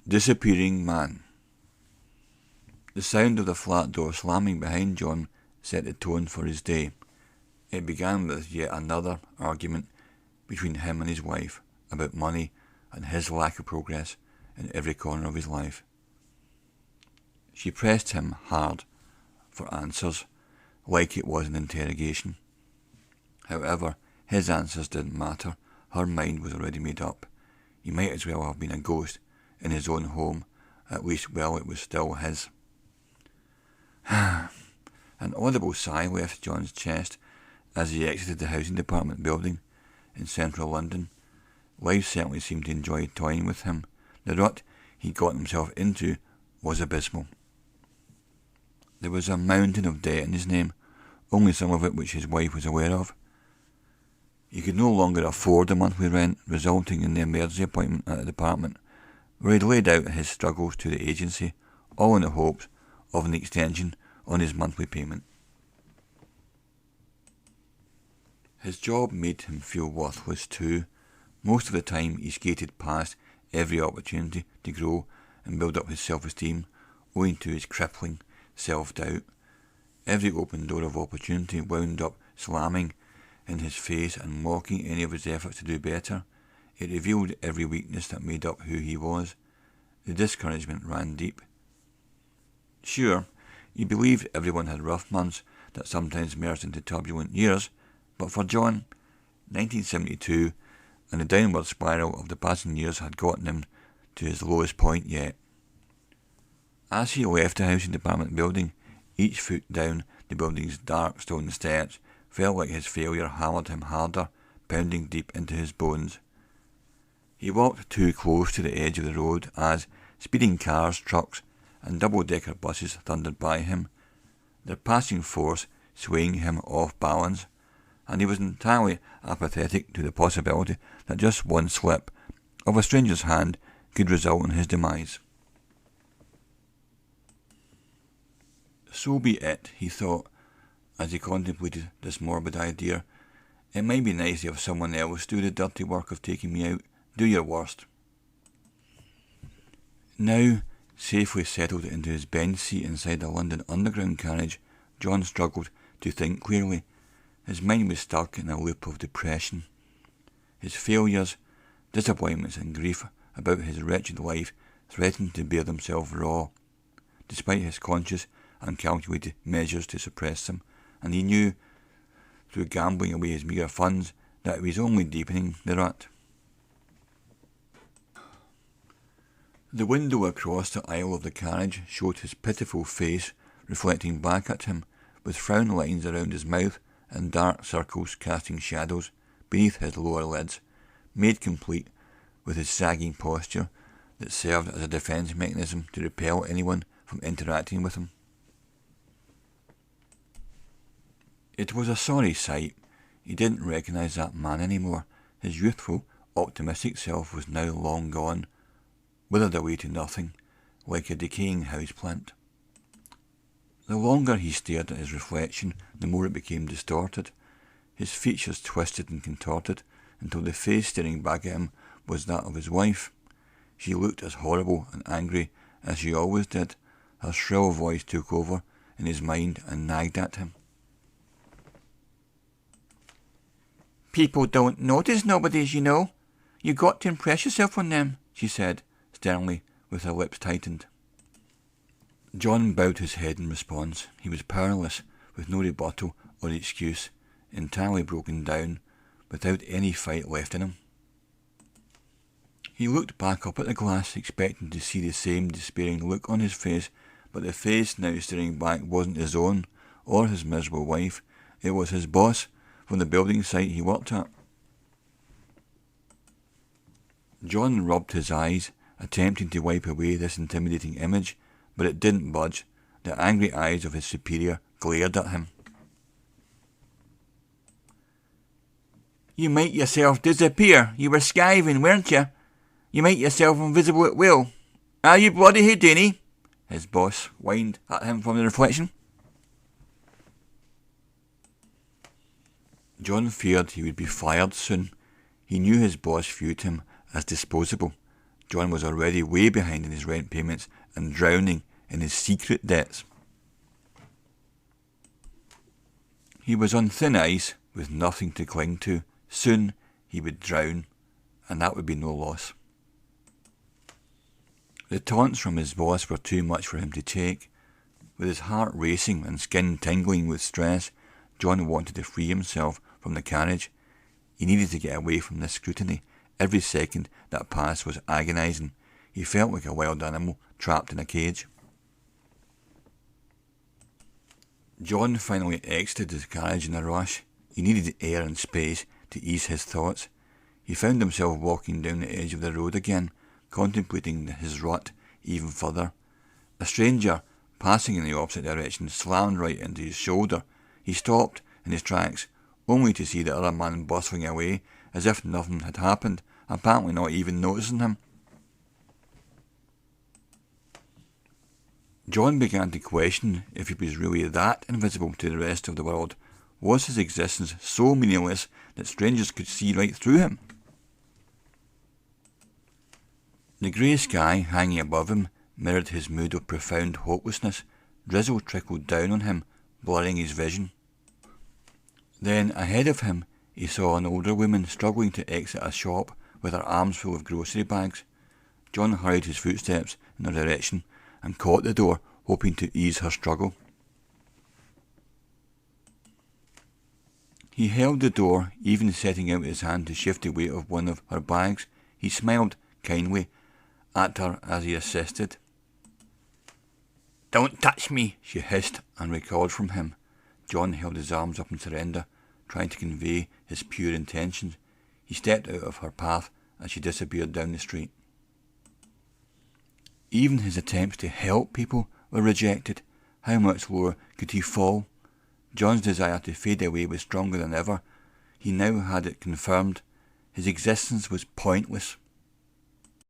Disappearing Man. The sound of the flat door slamming behind John set the tone for his day. It began with yet another argument between him and his wife about money and his lack of progress in every corner of his life. She pressed him hard for answers, like it was an interrogation. However, his answers didn't matter. Her mind was already made up. He might as well have been a ghost in his own home, at least while it was still his. An audible sigh left John's chest as he exited the housing department building in central London. Life certainly seemed to enjoy toying with him. The rut he got himself into was abysmal. There was a mountain of debt in his name, only some of it which his wife was aware of. He could no longer afford the monthly rent, resulting in the emergency appointment at the department, where he laid out his struggles to the agency, all in the hopes of an extension on his monthly payment. His job made him feel worthless too. Most of the time he skated past every opportunity to grow and build up his self-esteem, owing to his crippling self-doubt. Every open door of opportunity wound up slamming in his face and mocking any of his efforts to do better. It revealed every weakness that made up who he was. The discouragement ran deep. Sure, he believed everyone had rough months that sometimes merged into turbulent years, but for John, 1972 and the downward spiral of the passing years had gotten him to his lowest point yet. As he left the housing department building, each foot down the building's dark stone steps felt like his failure hammered him harder, pounding deep into his bones. He walked too close to the edge of the road as speeding cars, trucks, and double-decker buses thundered by him, their passing force swaying him off balance, and he was entirely apathetic to the possibility that just one slip of a stranger's hand could result in his demise. So be it, he thought, as he contemplated this morbid idea. It might be nice to have someone else do the dirty work of taking me out. Do your worst. Now, safely settled into his bench seat inside the London Underground carriage, John struggled to think clearly. His mind was stuck in a loop of depression. His failures, disappointments and grief about his wretched life threatened to bear themselves raw, despite his conscious and calculated measures to suppress them, and he knew, through gambling away his meagre funds, that it was only deepening the rut. The window across the aisle of the carriage showed his pitiful face reflecting back at him, with frown lines around his mouth and dark circles casting shadows beneath his lower lids, made complete with his sagging posture that served as a defence mechanism to repel anyone from interacting with him. It was a sorry sight. He didn't recognise that man anymore. His youthful, optimistic self was now long gone, withered away to nothing, like a decaying houseplant. The longer he stared at his reflection, the more it became distorted. His features twisted and contorted until the face staring back at him was that of his wife. She looked as horrible and angry as she always did. Her shrill voice took over in his mind and nagged at him. "People don't notice nobodies, you know. You got to impress yourself on them," she said, sternly, with her lips tightened. John bowed his head in response. He was powerless, with no rebuttal or excuse, entirely broken down, without any fight left in him. He looked back up at the glass, expecting to see the same despairing look on his face, but the face now staring back wasn't his own, or his miserable wife. It was his boss, from the building site he worked at. John rubbed his eyes, attempting to wipe away this intimidating image, but it didn't budge. The angry eyes of his superior glared at him. "You make yourself disappear. You were skiving, weren't you? You make yourself invisible at will. Are you bloody Houdini?" his boss whined at him from the reflection. John feared he would be fired soon. He knew his boss viewed him as disposable, John was already way behind in his rent payments and drowning in his secret debts. He was on thin ice with nothing to cling to. Soon he would drown, and that would be no loss. The taunts from his boss were too much for him to take. With his heart racing and skin tingling with stress, John wanted to free himself from the carriage. He needed to get away from this scrutiny. Every second that passed was agonising. He felt like a wild animal trapped in a cage. John finally exited his carriage in a rush. He needed air and space to ease his thoughts. He found himself walking down the edge of the road again, contemplating his rut even further. A stranger, passing in the opposite direction, slammed right into his shoulder. He stopped in his tracks, only to see the other man bustling away as if nothing had happened, apparently not even noticing him. John began to question if he was really that invisible to the rest of the world. Was his existence so meaningless that strangers could see right through him? The grey sky hanging above him mirrored his mood of profound hopelessness. Drizzle trickled down on him, blurring his vision. Then, ahead of him, he saw an older woman struggling to exit a shop with her arms full of grocery bags. John hurried his footsteps in her direction and caught the door, hoping to ease her struggle. He held the door, even setting out his hand to shift the weight of one of her bags. He smiled kindly at her as he assisted. "Don't touch me," she hissed and recoiled from him. John held his arms up in surrender, trying to convey his pure intentions. He stepped out of her path as she disappeared down the street. Even his attempts to help people were rejected. How much lower could he fall? John's desire to fade away was stronger than ever. He now had it confirmed. His existence was pointless.